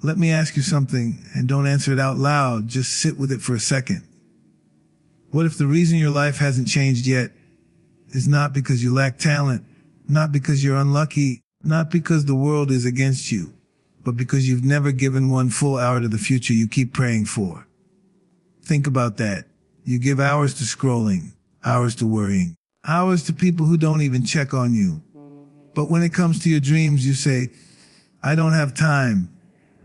Let me ask you something, and don't answer it out loud, just sit with it for a second. What if the reason your life hasn't changed yet is not because you lack talent, not because you're unlucky, not because the world is against you, but because you've never given one full hour to the future you keep praying for? Think about that. You give hours to scrolling, hours to worrying, hours to people who don't even check on you. But when it comes to your dreams, you say, I don't have time.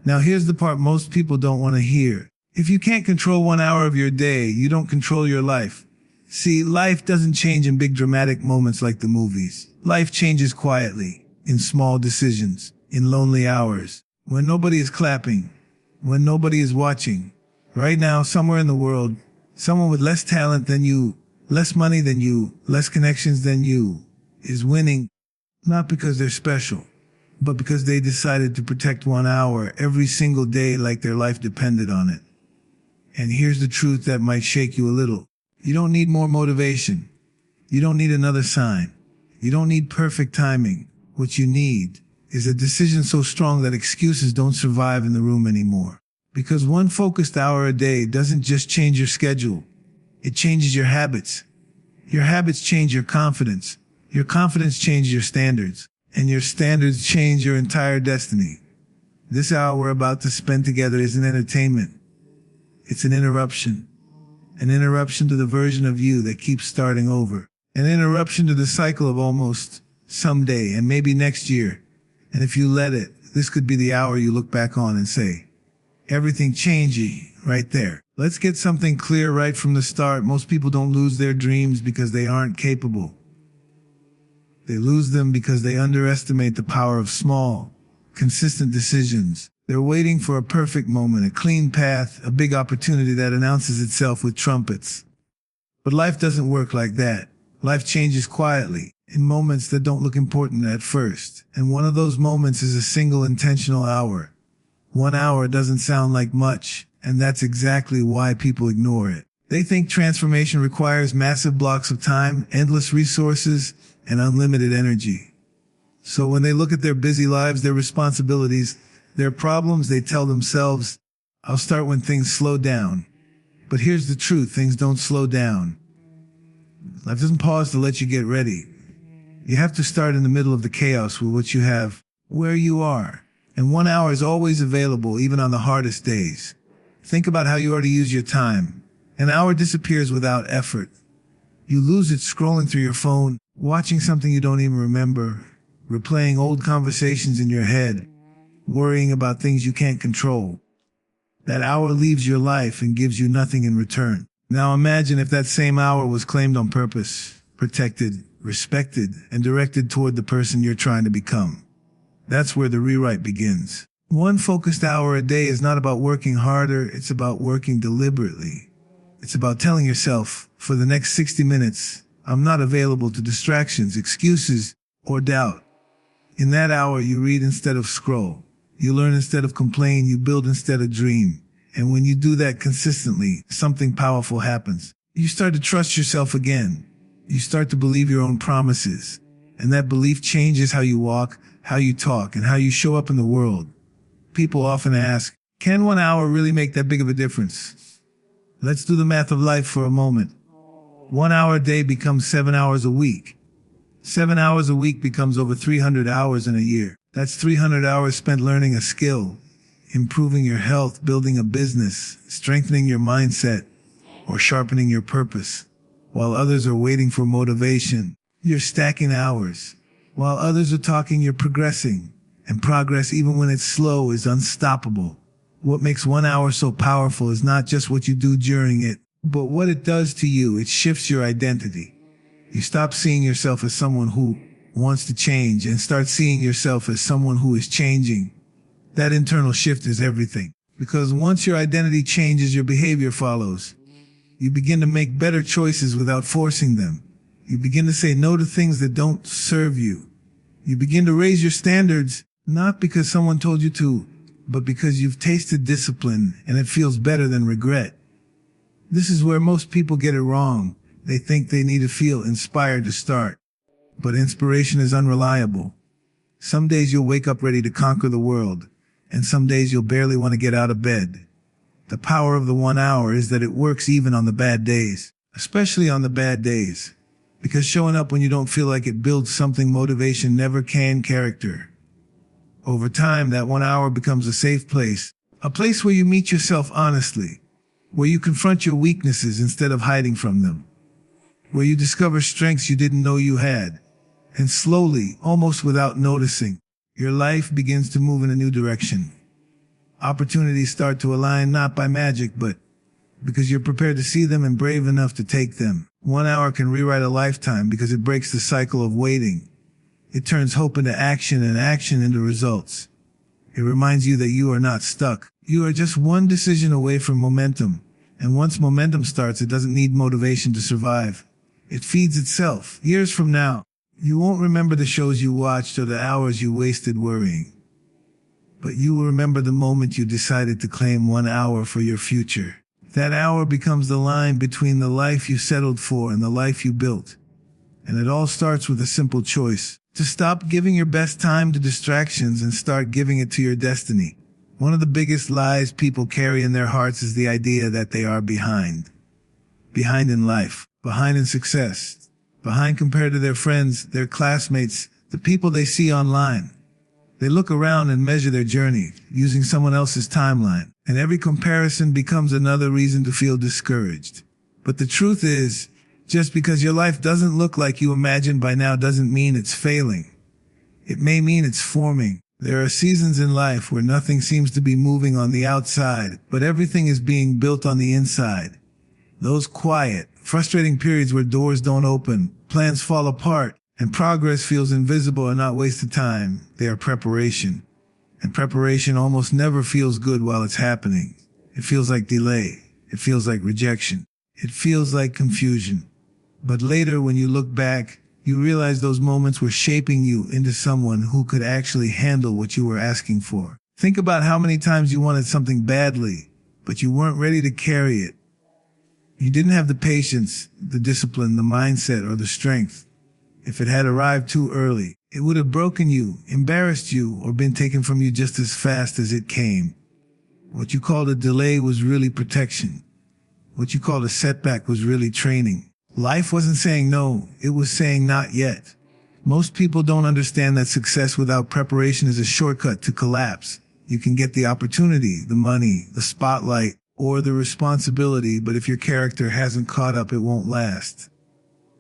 Now here's the part most people don't want to hear. If you can't control 1 hour of your day, you don't control your life. See, life doesn't change in big dramatic moments like the movies. Life changes quietly, in small decisions, in lonely hours, when nobody is clapping, when nobody is watching. Right now, somewhere in the world, someone with less talent than you, less money than you, less connections than you, is winning, not because they're special, but because they decided to protect 1 hour every single day like their life depended on it. And here's the truth that might shake you a little. You don't need more motivation. You don't need another sign. You don't need perfect timing. What you need is a decision so strong that excuses don't survive in the room anymore. Because one focused hour a day doesn't just change your schedule. It changes your habits. Your habits change your confidence. Your confidence changes your standards. And your standards change your entire destiny. This hour we're about to spend together isn't entertainment. It's an interruption. An interruption to the version of you that keeps starting over. An interruption to the cycle of almost, someday, and maybe next year. And if you let it, this could be the hour you look back on and say, everything changing right there. Let's get something clear right from the start. Most people don't lose their dreams because they aren't capable. They lose them because they underestimate the power of small, consistent decisions. They're waiting for a perfect moment, a clean path, a big opportunity that announces itself with trumpets. But life doesn't work like that. Life changes quietly, in moments that don't look important at first. And one of those moments is a single intentional hour. 1 hour doesn't sound like much, and that's exactly why people ignore it. They think transformation requires massive blocks of time, endless resources, and unlimited energy. So when they look at their busy lives, their responsibilities, their problems, they tell themselves, I'll start when things slow down. But here's the truth, things don't slow down. Life doesn't pause to let you get ready. You have to start in the middle of the chaos with what you have, where you are. And 1 hour is always available, even on the hardest days. Think about how you already use your time. An hour disappears without effort. You lose it scrolling through your phone, watching something you don't even remember, replaying old conversations in your head, worrying about things you can't control. That hour leaves your life and gives you nothing in return. Now imagine if that same hour was claimed on purpose, protected, respected, and directed toward the person you're trying to become. That's where the rewrite begins. One focused hour a day is not about working harder, it's about working deliberately. It's about telling yourself, for the next 60 minutes, I'm not available to distractions, excuses, or doubt. In that hour, you read instead of scroll. You learn instead of complain, you build instead of dream. And when you do that consistently, something powerful happens. You start to trust yourself again. You start to believe your own promises. And that belief changes how you walk, how you talk, and how you show up in the world. People often ask, can 1 hour really make that big of a difference? Let's do the math of life for a moment. 1 hour a day becomes 7 hours a week. 7 hours a week becomes over 300 hours in a year. That's 300 hours spent learning a skill, improving your health, building a business, strengthening your mindset, or sharpening your purpose. While others are waiting for motivation, you're stacking hours. While others are talking, you're progressing. And progress, even when it's slow, is unstoppable. What makes 1 hour so powerful is not just what you do during it, but what it does to you. It shifts your identity. You stop seeing yourself as someone who wants to change and start seeing yourself as someone who is changing. That internal shift is everything. Because once your identity changes, your behavior follows. You begin to make better choices without forcing them. You begin to say no to things that don't serve you. You begin to raise your standards, not because someone told you to, but because you've tasted discipline and it feels better than regret. This is where most people get it wrong. They think they need to feel inspired to start. But inspiration is unreliable. Some days you'll wake up ready to conquer the world, and some days you'll barely want to get out of bed. The power of the 1 hour is that it works even on the bad days, especially on the bad days, because showing up when you don't feel like it builds something motivation never can character. Over time, that 1 hour becomes a safe place, a place where you meet yourself honestly, where you confront your weaknesses instead of hiding from them, where you discover strengths you didn't know you had, and slowly, almost without noticing, your life begins to move in a new direction. Opportunities start to align not by magic, but because you're prepared to see them and brave enough to take them. 1 hour can rewrite a lifetime because it breaks the cycle of waiting. It turns hope into action and action into results. It reminds you that you are not stuck. You are just one decision away from momentum. And once momentum starts, it doesn't need motivation to survive. It feeds itself. Years from now, you won't remember the shows you watched or the hours you wasted worrying. But you will remember the moment you decided to claim 1 hour for your future. That hour becomes the line between the life you settled for and the life you built. And it all starts with a simple choice: to stop giving your best time to distractions and start giving it to your destiny. One of the biggest lies people carry in their hearts is the idea that they are behind. Behind in life, behind in success, behind compared to their friends, their classmates, the people they see online. They look around and measure their journey using someone else's timeline, and every comparison becomes another reason to feel discouraged. But the truth is, just because your life doesn't look like you imagined by now doesn't mean it's failing. It may mean it's forming. There are seasons in life where nothing seems to be moving on the outside, but everything is being built on the inside. Those quiet, frustrating periods where doors don't open, plans fall apart, and progress feels invisible are not wasted time. They are preparation. And preparation almost never feels good while it's happening. It feels like delay. It feels like rejection. It feels like confusion. But later, when you look back, you realize those moments were shaping you into someone who could actually handle what you were asking for. Think about how many times you wanted something badly, but you weren't ready to carry it. You didn't have the patience, the discipline, the mindset, or the strength. If it had arrived too early, it would have broken you, embarrassed you, or been taken from you just as fast as it came. What you called a delay was really protection. What you called a setback was really training. Life wasn't saying no, it was saying not yet. Most people don't understand that success without preparation is a shortcut to collapse. You can get the opportunity, the money, the spotlight, or the responsibility, but if your character hasn't caught up, it won't last.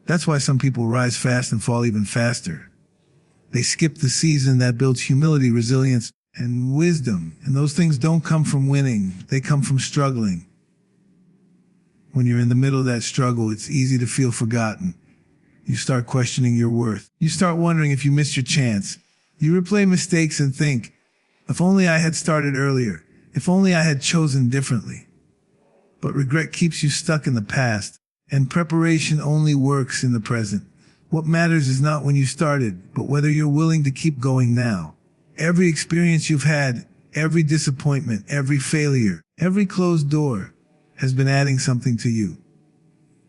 That's why some people rise fast and fall even faster. They skip the season that builds humility, resilience, and wisdom. And those things don't come from winning, they come from struggling. When you're in the middle of that struggle, it's easy to feel forgotten. You start questioning your worth. You start wondering if you missed your chance. You replay mistakes and think, if only I had started earlier. If only I had chosen differently. But regret keeps you stuck in the past, and preparation only works in the present. What matters is not when you started, but whether you're willing to keep going now. Every experience you've had, every disappointment, every failure, every closed door has been adding something to you.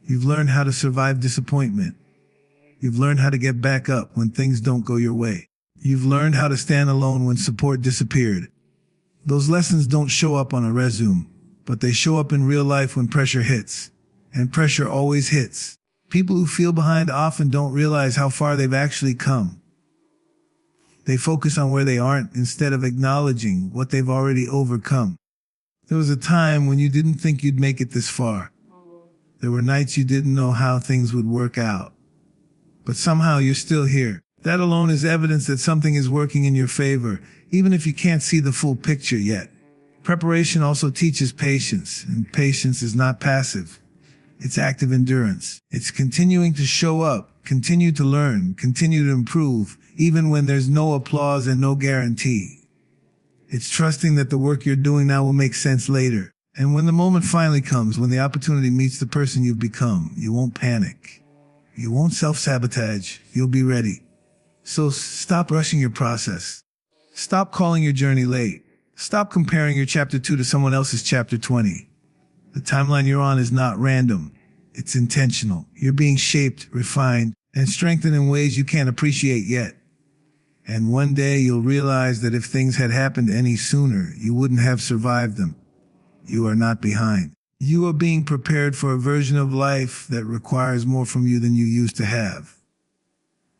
You've learned how to survive disappointment. You've learned how to get back up when things don't go your way. You've learned how to stand alone when support disappeared. Those lessons don't show up on a resume, but they show up in real life when pressure hits. And pressure always hits. People who feel behind often don't realize how far they've actually come. They focus on where they aren't instead of acknowledging what they've already overcome. There was a time when you didn't think you'd make it this far. There were nights you didn't know how things would work out. But somehow you're still here. That alone is evidence that something is working in your favor, even if you can't see the full picture yet. Preparation also teaches patience, and patience is not passive. It's active endurance. It's continuing to show up, continue to learn, continue to improve, even when there's no applause and no guarantee. It's trusting that the work you're doing now will make sense later. And when the moment finally comes, when the opportunity meets the person you've become, you won't panic. You won't self-sabotage. You'll be ready. So stop rushing your process. Stop calling your journey late. Stop comparing your chapter 2 to someone else's chapter 20. The timeline you're on is not random. It's intentional. You're being shaped, refined, and strengthened in ways you can't appreciate yet. And one day you'll realize that if things had happened any sooner, you wouldn't have survived them. You are not behind. You are being prepared for a version of life that requires more from you than you used to have.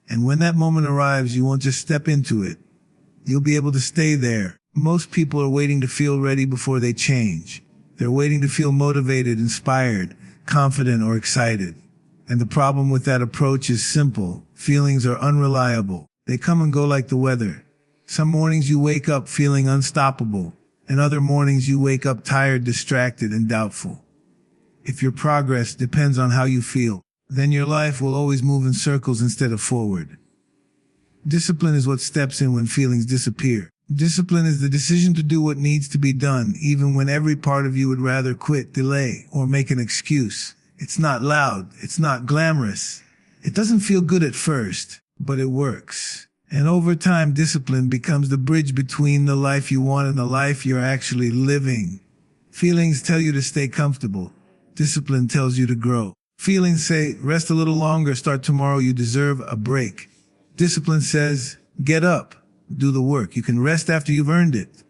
And when that moment arrives, you won't just step into it. You'll be able to stay there. Most people are waiting to feel ready before they change. They're waiting to feel motivated, inspired, confident, or excited. And the problem with that approach is simple. Feelings are unreliable. They come and go like the weather. Some mornings you wake up feeling unstoppable, and other mornings you wake up tired, distracted, and doubtful. If your progress depends on how you feel, then your life will always move in circles instead of forward. Discipline is what steps in when feelings disappear. Discipline is the decision to do what needs to be done, even when every part of you would rather quit, delay, or make an excuse. It's not loud. It's not glamorous. It doesn't feel good at first, but it works. And over time, discipline becomes the bridge between the life you want and the life you're actually living. Feelings tell you to stay comfortable. Discipline tells you to grow. Feelings say, rest a little longer, start tomorrow, you deserve a break. Discipline says, get up, do the work. You can rest after you've earned it.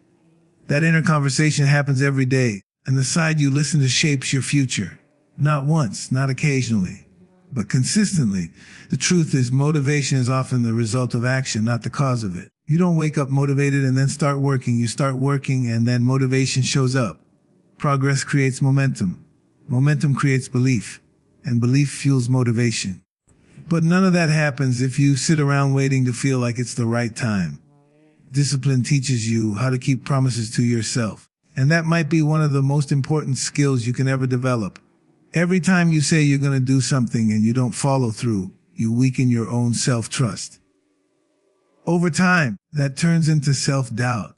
That inner conversation happens every day, and the side you listen to shapes your future. Not once, not occasionally, but consistently. The truth is, motivation is often the result of action, not the cause of it. You don't wake up motivated and then start working. You start working and then motivation shows up. Progress creates momentum. Momentum creates belief, and belief fuels motivation. But none of that happens if you sit around waiting to feel like it's the right time. Discipline teaches you how to keep promises to yourself, and that might be one of the most important skills you can ever develop. Every time you say you're going to do something and you don't follow through, you weaken your own self-trust. Over time, that turns into self-doubt.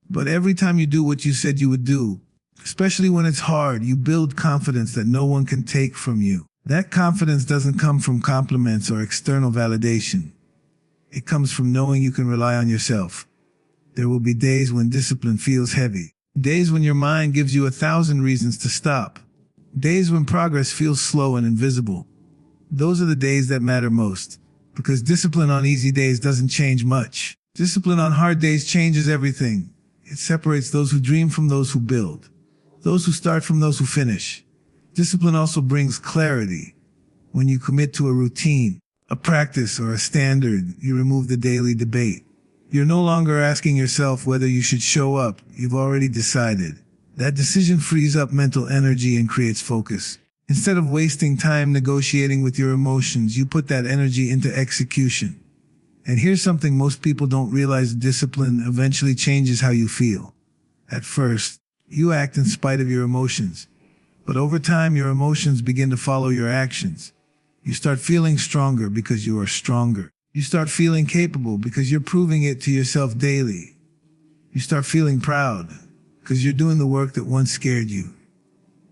But every time you do what you said you would do, especially when it's hard, you build confidence that no one can take from you. That confidence doesn't come from compliments or external validation. It comes from knowing you can rely on yourself. There will be days when discipline feels heavy. Days when your mind gives you 1,000 reasons to stop. Days when progress feels slow and invisible. Those are the days that matter most, because discipline on easy days doesn't change much. Discipline on hard days changes everything. It separates those who dream from those who build, those who start from those who finish. Discipline also brings clarity. When you commit to a routine, a practice, or a standard, you remove the daily debate. You're no longer asking yourself whether you should show up. You've already decided. That decision frees up mental energy and creates focus. Instead of wasting time negotiating with your emotions, you put that energy into execution. And here's something most people don't realize: discipline eventually changes how you feel. At first, you act in spite of your emotions. But over time, your emotions begin to follow your actions. You start feeling stronger because you are stronger. You start feeling capable because you're proving it to yourself daily. You start feeling proud because you're doing the work that once scared you.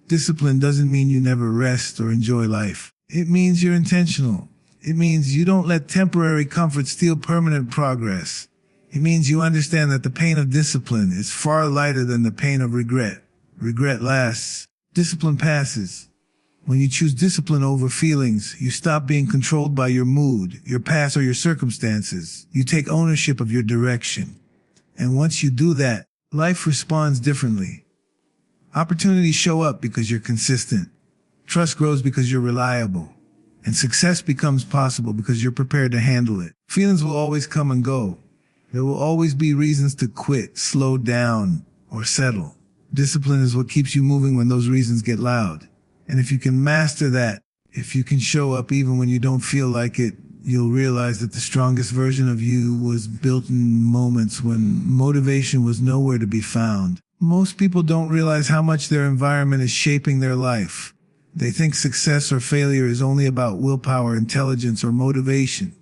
Discipline doesn't mean you never rest or enjoy life. It means you're intentional. It means you don't let temporary comfort steal permanent progress. It means you understand that the pain of discipline is far lighter than the pain of regret. Regret lasts. Discipline passes. When you choose discipline over feelings, you stop being controlled by your mood, your past, or your circumstances. You take ownership of your direction. And once you do that, life responds differently. Opportunities show up because you're consistent. Trust grows because you're reliable. And success becomes possible because you're prepared to handle it. Feelings will always come and go. There will always be reasons to quit, slow down, or settle. Discipline is what keeps you moving when those reasons get loud. And if you can master that, if you can show up even when you don't feel like it, you'll realize that the strongest version of you was built in moments when motivation was nowhere to be found. Most people don't realize how much their environment is shaping their life. They think success or failure is only about willpower, intelligence, or motivation.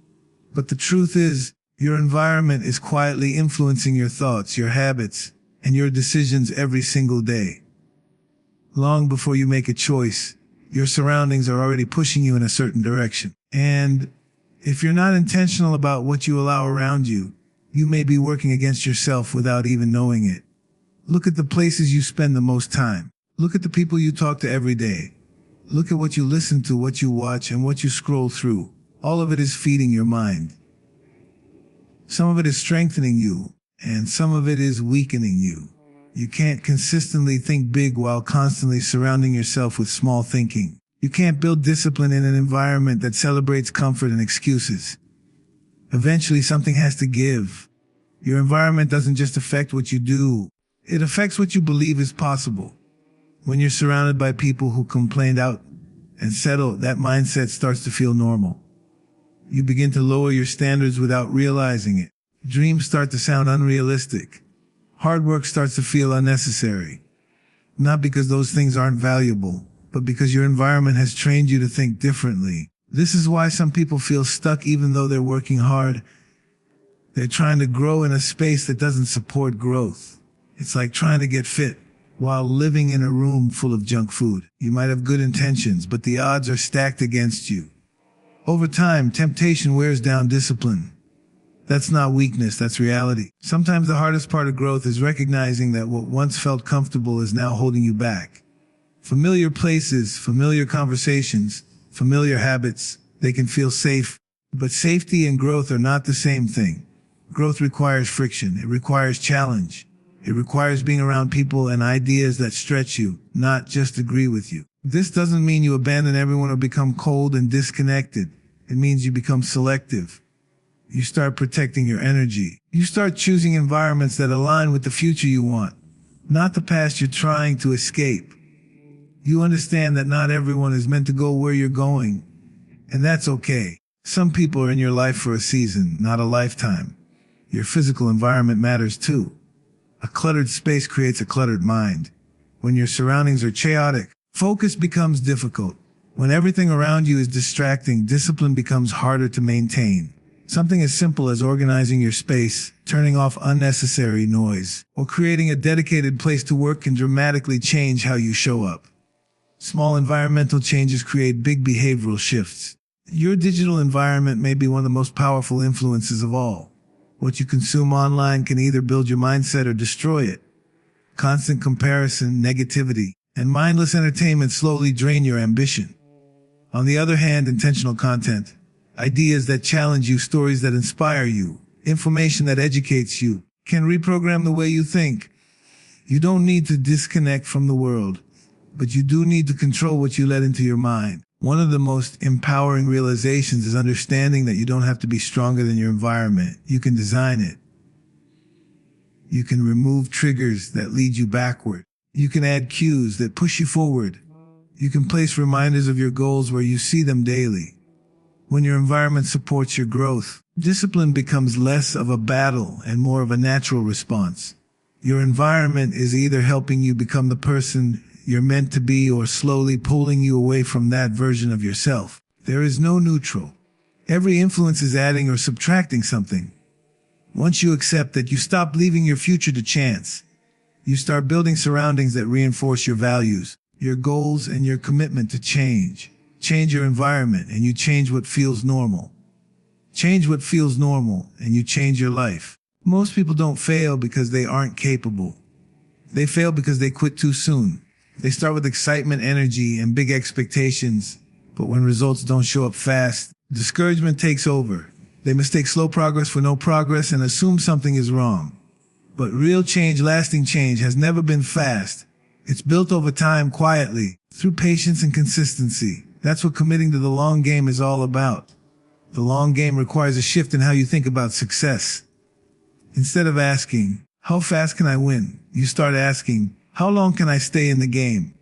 But the truth is, your environment is quietly influencing your thoughts, your habits, and your decisions every single day. Long before you make a choice, your surroundings are already pushing you in a certain direction. And if you're not intentional about what you allow around you, you may be working against yourself without even knowing it. Look at the places you spend the most time. Look at the people you talk to every day. Look at what you listen to, what you watch, and what you scroll through. All of it is feeding your mind. Some of it is strengthening you, and some of it is weakening you. You can't consistently think big while constantly surrounding yourself with small thinking. You can't build discipline in an environment that celebrates comfort and excuses. Eventually, something has to give. Your environment doesn't just affect what you do, it affects what you believe is possible. When you're surrounded by people who complain out and settle, that mindset starts to feel normal. You begin to lower your standards without realizing it. Dreams start to sound unrealistic. Hard work starts to feel unnecessary. Not because those things aren't valuable, but because your environment has trained you to think differently. This is why some people feel stuck even though they're working hard. They're trying to grow in a space that doesn't support growth. It's like trying to get fit while living in a room full of junk food. You might have good intentions, but the odds are stacked against you. Over time, temptation wears down discipline. That's not weakness, that's reality. Sometimes the hardest part of growth is recognizing that what once felt comfortable is now holding you back. Familiar places, familiar conversations, familiar habits, they can feel safe, but safety and growth are not the same thing. Growth requires friction, it requires challenge. It requires being around people and ideas that stretch you, not just agree with you. This doesn't mean you abandon everyone or become cold and disconnected. It means you become selective. You start protecting your energy. You start choosing environments that align with the future you want, not the past you're trying to escape. You understand that not everyone is meant to go where you're going, and that's okay. Some people are in your life for a season, not a lifetime. Your physical environment matters too. A cluttered space creates a cluttered mind. When your surroundings are chaotic, focus becomes difficult. When everything around you is distracting, discipline becomes harder to maintain. Something as simple as organizing your space, turning off unnecessary noise, or creating a dedicated place to work can dramatically change how you show up. Small environmental changes create big behavioral shifts. Your digital environment may be one of the most powerful influences of all. What you consume online can either build your mindset or destroy it. Constant comparison, negativity, and mindless entertainment slowly drain your ambition. On the other hand, intentional content, ideas that challenge you, stories that inspire you, information that educates you, can reprogram the way you think. You don't need to disconnect from the world, but you do need to control what you let into your mind. One of the most empowering realizations is understanding that you don't have to be stronger than your environment. You can design it. You can remove triggers that lead you backward. You can add cues that push you forward. You can place reminders of your goals where you see them daily. When your environment supports your growth, discipline becomes less of a battle and more of a natural response. Your environment is either helping you become the person you're meant to be or slowly pulling you away from that version of yourself. There is no neutral. Every influence is adding or subtracting something. Once you accept that, you stop leaving your future to chance. You start building surroundings that reinforce your values, your goals, and your commitment to change. Change your environment and you change what feels normal. Change what feels normal and you change your life. Most people don't fail because they aren't capable. They fail because they quit too soon. They start with excitement, energy, and big expectations, but when results don't show up fast, discouragement takes over. They mistake slow progress for no progress and assume something is wrong. But real change, lasting change, has never been fast. It's built over time, quietly, through patience and consistency. That's what committing to the long game is all about. The long game requires a shift in how you think about success. Instead of asking, how fast can I win? You start asking, how long can I stay in the game?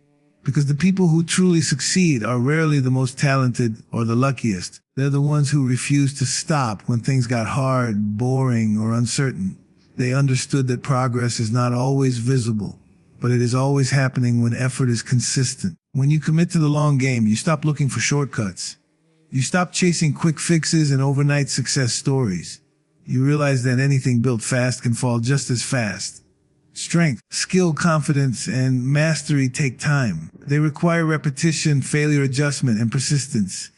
Because the people who truly succeed are rarely the most talented or the luckiest. They're the ones who refused to stop when things got hard, boring, or uncertain. They understood that progress is not always visible, but it is always happening when effort is consistent. When you commit to the long game, you stop looking for shortcuts. You stop chasing quick fixes and overnight success stories. You realize that anything built fast can fall just as fast. Strength, skill, confidence, and mastery take time. They require repetition, failure adjustment, and persistence.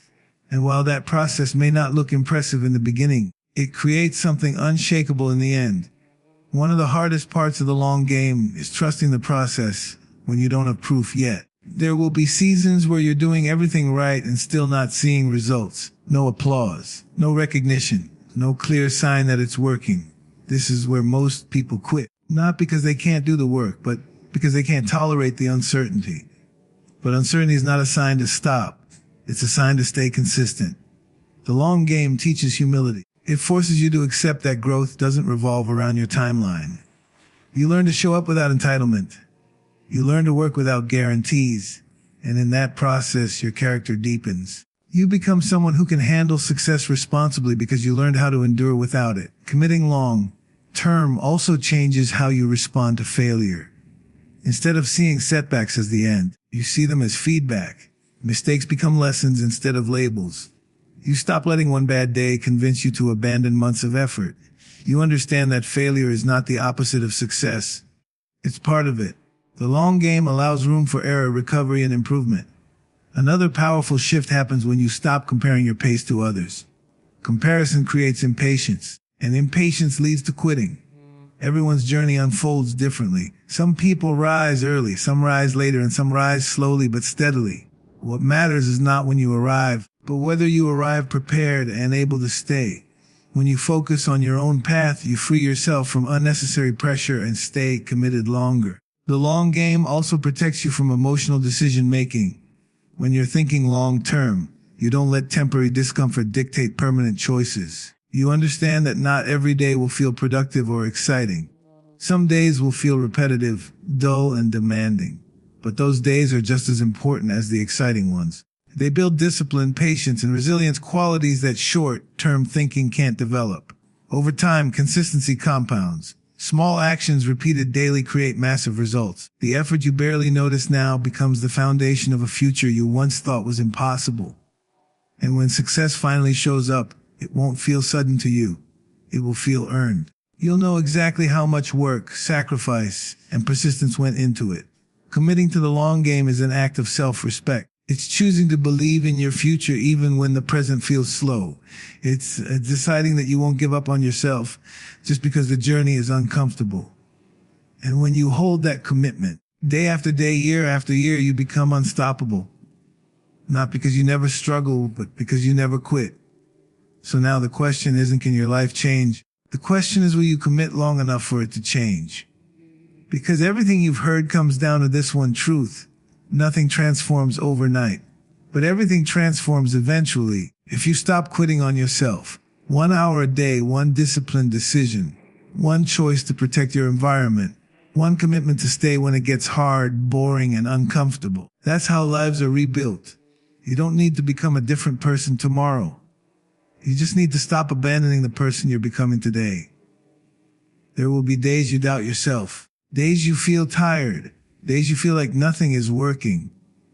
And while that process may not look impressive in the beginning, it creates something unshakable in the end. One of the hardest parts of the long game is trusting the process when you don't have proof yet. There will be seasons where you're doing everything right and still not seeing results. No applause, no recognition, No clear sign that it's working. This is where most people quit. Not because they can't do the work, but because they can't tolerate the uncertainty. But uncertainty is not a sign to stop. It's a sign to stay consistent. The long game teaches humility. It forces you to accept that growth doesn't revolve around your timeline. You learn to show up without entitlement. You learn to work without guarantees. And in that process, your character deepens. You become someone who can handle success responsibly because you learned how to endure without it. Committing long term also changes how you respond to failure. Instead of seeing setbacks as the end, you see them as feedback. Mistakes become lessons instead of labels. You stop letting one bad day convince you to abandon months of effort. You understand that failure is not the opposite of success. It's part of it. The long game allows room for error, recovery, and improvement. Another powerful shift happens when you stop comparing your pace to others. Comparison creates impatience, and impatience leads to quitting. Everyone's journey unfolds differently. Some people rise early, some rise later, and some rise slowly but steadily. What matters is not when you arrive, but whether you arrive prepared and able to stay. When you focus on your own path, you free yourself from unnecessary pressure and stay committed longer. The long game also protects you from emotional decision-making. When you're thinking long-term, you don't let temporary discomfort dictate permanent choices. You understand that not every day will feel productive or exciting. Some days will feel repetitive, dull, and demanding. But those days are just as important as the exciting ones. They build discipline, patience, and resilience, qualities that short-term thinking can't develop. Over time, consistency compounds. Small actions repeated daily create massive results. The effort you barely notice now becomes the foundation of a future you once thought was impossible. And when success finally shows up, it won't feel sudden to you. It will feel earned. You'll know exactly how much work, sacrifice, and persistence went into it. Committing to the long game is an act of self-respect. It's choosing to believe in your future even when the present feels slow. It's deciding that you won't give up on yourself just because the journey is uncomfortable. And when you hold that commitment, day after day, year after year, you become unstoppable. Not because you never struggle, but because you never quit. So now the question isn't, can your life change? The question is, will you commit long enough for it to change? Because everything you've heard comes down to this one truth. Nothing transforms overnight, but everything transforms eventually. If you stop quitting on yourself, 1 hour a day, one disciplined decision, one choice to protect your environment, one commitment to stay when it gets hard, boring, and uncomfortable. That's how lives are rebuilt. You don't need to become a different person tomorrow. You just need to stop abandoning the person you're becoming today. There will be days you doubt yourself, days you feel tired, days you feel like nothing is working.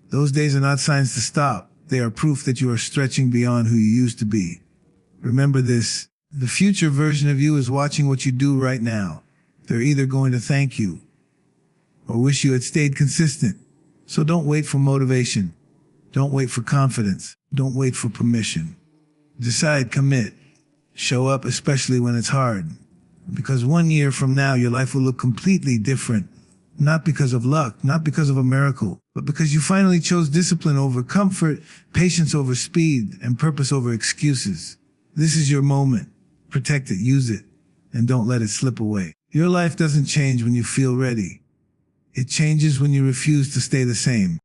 Those days are not signs to stop. They are proof that you are stretching beyond who you used to be. Remember this, the future version of you is watching what you do right now. They're either going to thank you or wish you had stayed consistent. So don't wait for motivation. Don't wait for confidence. Don't wait for permission. Decide, commit. Show up, especially when it's hard. Because 1 year from now, your life will look completely different. Not because of luck, not because of a miracle, but because you finally chose discipline over comfort, patience over speed, and purpose over excuses. This is your moment. Protect it, use it, and don't let it slip away. Your life doesn't change when you feel ready. It changes when you refuse to stay the same.